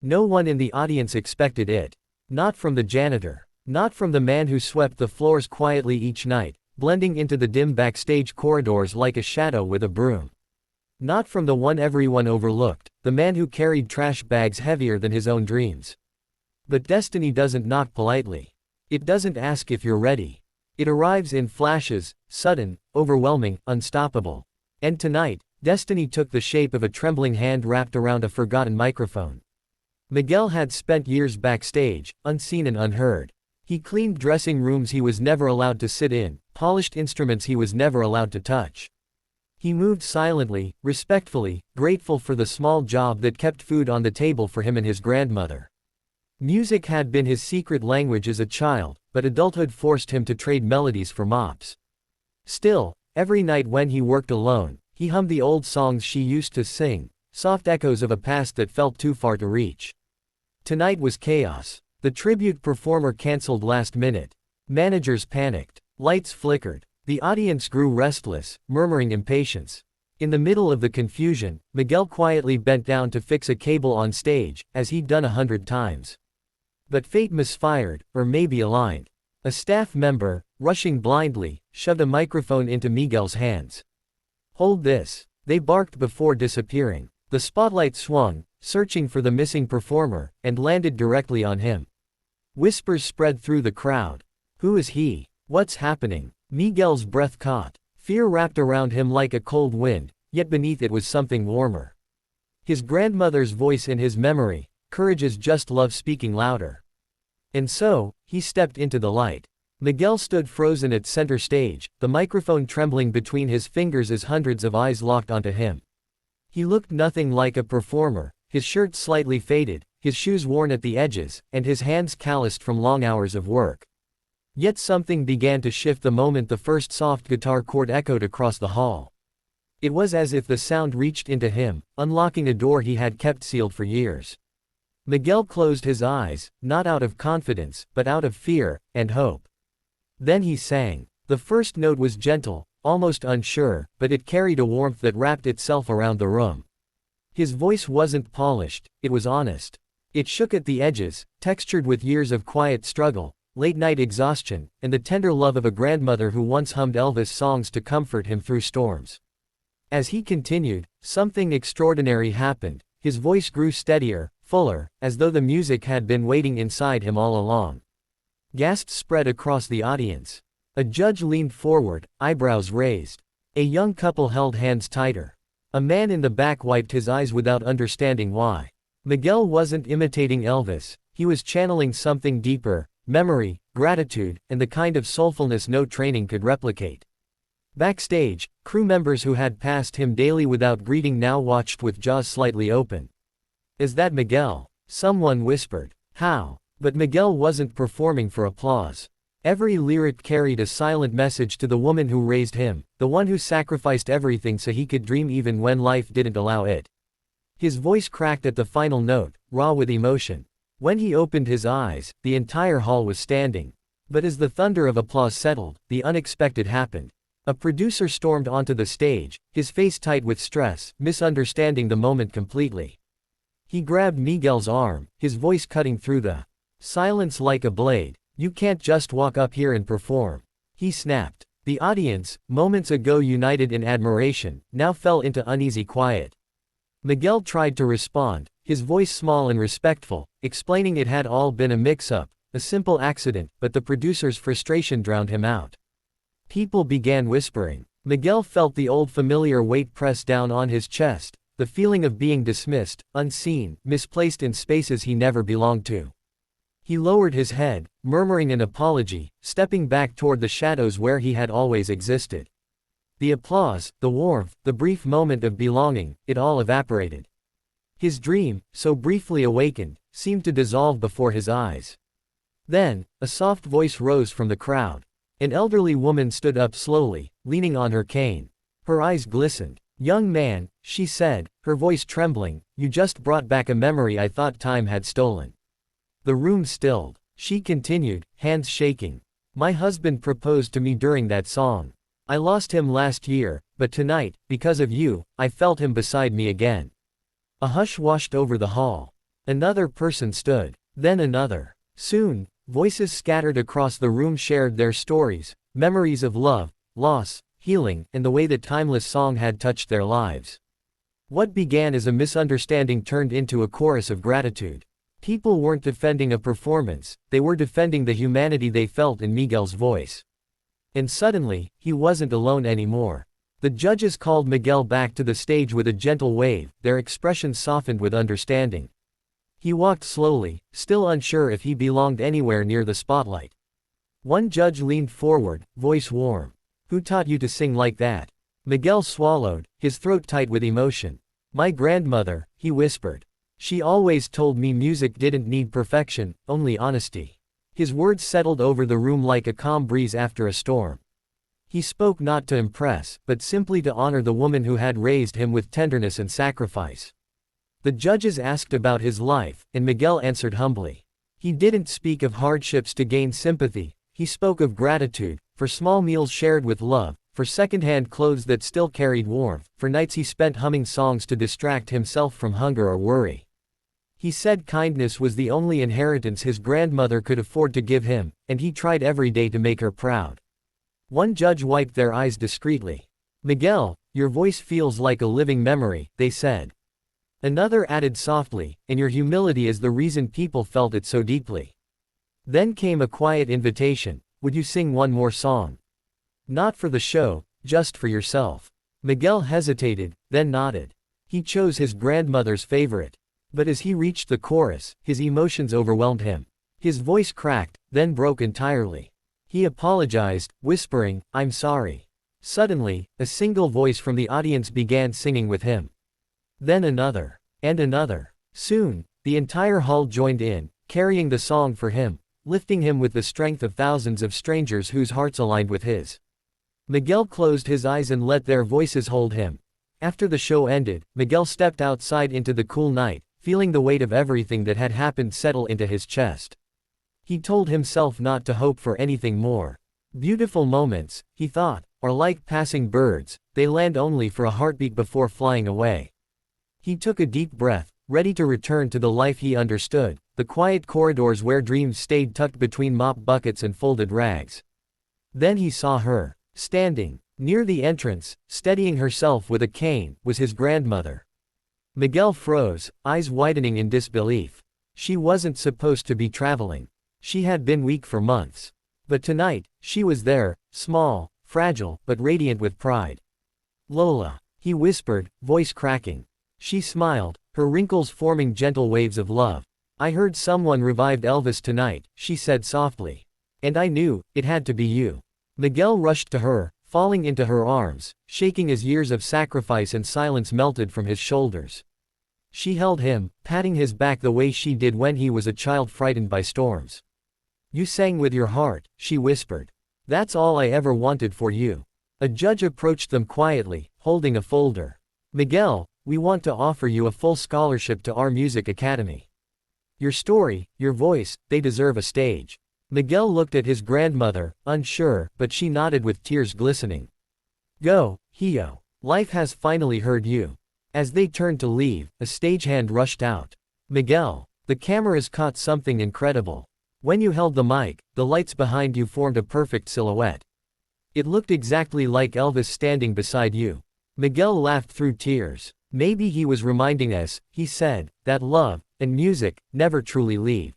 No one in the audience expected it. Not from the janitor. Not from the man who swept the floors quietly each night, blending into the dim backstage corridors like a shadow with a broom. Not from the one everyone overlooked, the man who carried trash bags heavier than his own dreams. But destiny doesn't knock politely. It doesn't ask if you're ready. It arrives in flashes, sudden, overwhelming, unstoppable. And tonight, destiny took the shape of a trembling hand wrapped around a forgotten microphone. Miguel had spent years backstage, unseen and unheard. He cleaned dressing rooms he was never allowed to sit in, polished instruments he was never allowed to touch. He moved silently, respectfully, grateful for the small job that kept food on the table for him and his grandmother. Music had been his secret language as a child, but adulthood forced him to trade melodies for mops. Still, every night when he worked alone, he hummed the old songs she used to sing, soft echoes of a past that felt too far to reach. Tonight was chaos. The tribute performer canceled last minute. Managers panicked. Lights flickered. The audience grew restless, murmuring impatience. In the middle of the confusion, Miguel quietly bent down to fix a cable on stage, as he'd done 100 times. But fate misfired, or maybe aligned. A staff member, rushing blindly, shoved a microphone into Miguel's hands. "Hold this," they barked before disappearing. The spotlight swung, searching for the missing performer, and landed directly on him. Whispers spread through the crowd. Who is he? What's happening? Miguel's breath caught. Fear wrapped around him like a cold wind, yet beneath it was something warmer. His grandmother's voice in his memory, "Courage is just love speaking louder." And so, he stepped into the light. Miguel stood frozen at center stage, the microphone trembling between his fingers as hundreds of eyes locked onto him. He looked nothing like a performer, his shirt slightly faded, his shoes worn at the edges, and his hands calloused from long hours of work. Yet something began to shift the moment the first soft guitar chord echoed across the hall. It was as if the sound reached into him, unlocking a door he had kept sealed for years. Miguel closed his eyes, not out of confidence, but out of fear and hope. Then he sang. The first note was gentle, almost unsure, but it carried a warmth that wrapped itself around the room. His voice wasn't polished, it was honest. It shook at the edges, textured with years of quiet struggle, late-night exhaustion, and the tender love of a grandmother who once hummed Elvis songs to comfort him through storms. As he continued, something extraordinary happened. His voice grew steadier, fuller, as though the music had been waiting inside him all along. Gasps spread across the audience. A judge leaned forward, eyebrows raised. A young couple held hands tighter. A man in the back wiped his eyes without understanding why. Miguel wasn't imitating Elvis, he was channeling something deeper, memory, gratitude, and the kind of soulfulness no training could replicate. Backstage, crew members who had passed him daily without greeting now watched with jaws slightly open. "Is that Miguel?" someone whispered. "How?" But Miguel wasn't performing for applause. Every lyric carried a silent message to the woman who raised him, the one who sacrificed everything so he could dream even when life didn't allow it. His voice cracked at the final note, raw with emotion. When he opened his eyes, the entire hall was standing. But as the thunder of applause settled, the unexpected happened. A producer stormed onto the stage, his face tight with stress, misunderstanding the moment completely. He grabbed Miguel's arm, his voice cutting through the silence like a blade. "You can't just walk up here and perform," he snapped. The audience, moments ago united in admiration, now fell into uneasy quiet. Miguel tried to respond, his voice small and respectful, explaining it had all been a mix-up, a simple accident, but the producer's frustration drowned him out. People began whispering. Miguel felt the old familiar weight press down on his chest, the feeling of being dismissed, unseen, misplaced in spaces he never belonged to. He lowered his head, murmuring an apology, stepping back toward the shadows where he had always existed. The applause, the warmth, the brief moment of belonging, it all evaporated. His dream, so briefly awakened, seemed to dissolve before his eyes. Then, a soft voice rose from the crowd. An elderly woman stood up slowly, leaning on her cane. Her eyes glistened. "Young man," she said, her voice trembling, "you just brought back a memory I thought time had stolen." The room stilled. She continued, hands shaking. "My husband proposed to me during that song. I lost him last year, but tonight, because of you, I felt him beside me again." A hush washed over the hall. Another person stood. Then another. Soon, voices scattered across the room shared their stories, memories of love, loss, healing, and the way that timeless song had touched their lives. What began as a misunderstanding turned into a chorus of gratitude. People weren't defending a performance, they were defending the humanity they felt in Miguel's voice. And suddenly, he wasn't alone anymore. The judges called Miguel back to the stage with a gentle wave, their expressions softened with understanding. He walked slowly, still unsure if he belonged anywhere near the spotlight. One judge leaned forward, voice warm. "Who taught you to sing like that?" Miguel swallowed, his throat tight with emotion. "My grandmother," he whispered. "She always told me music didn't need perfection, only honesty." His words settled over the room like a calm breeze after a storm. He spoke not to impress, but simply to honor the woman who had raised him with tenderness and sacrifice. The judges asked about his life, and Miguel answered humbly. He didn't speak of hardships to gain sympathy, he spoke of gratitude, for small meals shared with love, for second-hand clothes that still carried warmth, for nights he spent humming songs to distract himself from hunger or worry. He said kindness was the only inheritance his grandmother could afford to give him, and he tried every day to make her proud. One judge wiped their eyes discreetly. "Miguel, your voice feels like a living memory," they said. Another added softly, "and your humility is the reason people felt it so deeply." Then came a quiet invitation, "Would you sing one more song? Not for the show, just for yourself." Miguel hesitated, then nodded. He chose his grandmother's favorite. But as he reached the chorus, his emotions overwhelmed him. His voice cracked, then broke entirely. He apologized, whispering, "I'm sorry." Suddenly, a single voice from the audience began singing with him. Then another. And another. Soon, the entire hall joined in, carrying the song for him, lifting him with the strength of thousands of strangers whose hearts aligned with his. Miguel closed his eyes and let their voices hold him. After the show ended, Miguel stepped outside into the cool night, feeling the weight of everything that had happened settle into his chest. He told himself not to hope for anything more. Beautiful moments, he thought, are like passing birds, they land only for a heartbeat before flying away. He took a deep breath, ready to return to the life he understood, the quiet corridors where dreams stayed tucked between mop buckets and folded rags. Then he saw her. Standing near the entrance, steadying herself with a cane, was his grandmother. Miguel froze, eyes widening in disbelief. She wasn't supposed to be traveling. She had been weak for months. But tonight, she was there, small, fragile, but radiant with pride. "Lola," he whispered, voice cracking. She smiled, her wrinkles forming gentle waves of love. "I heard someone revived Elvis tonight," she said softly. "And I knew, it had to be you." Miguel rushed to her, falling into her arms, shaking as years of sacrifice and silence melted from his shoulders. She held him, patting his back the way she did when he was a child frightened by storms. "You sang with your heart," she whispered. "That's all I ever wanted for you." A judge approached them quietly, holding a folder. "Miguel, we want to offer you a full scholarship to our music academy. Your story, your voice, they deserve a stage." Miguel looked at his grandmother, unsure, but she nodded with tears glistening. "Go, Hio. Life has finally heard you." As they turned to leave, a stagehand rushed out. "Miguel, the cameras caught something incredible. When you held the mic, the lights behind you formed a perfect silhouette. It looked exactly like Elvis standing beside you." Miguel laughed through tears. Maybe he was reminding us, he said, that love and music never truly leave.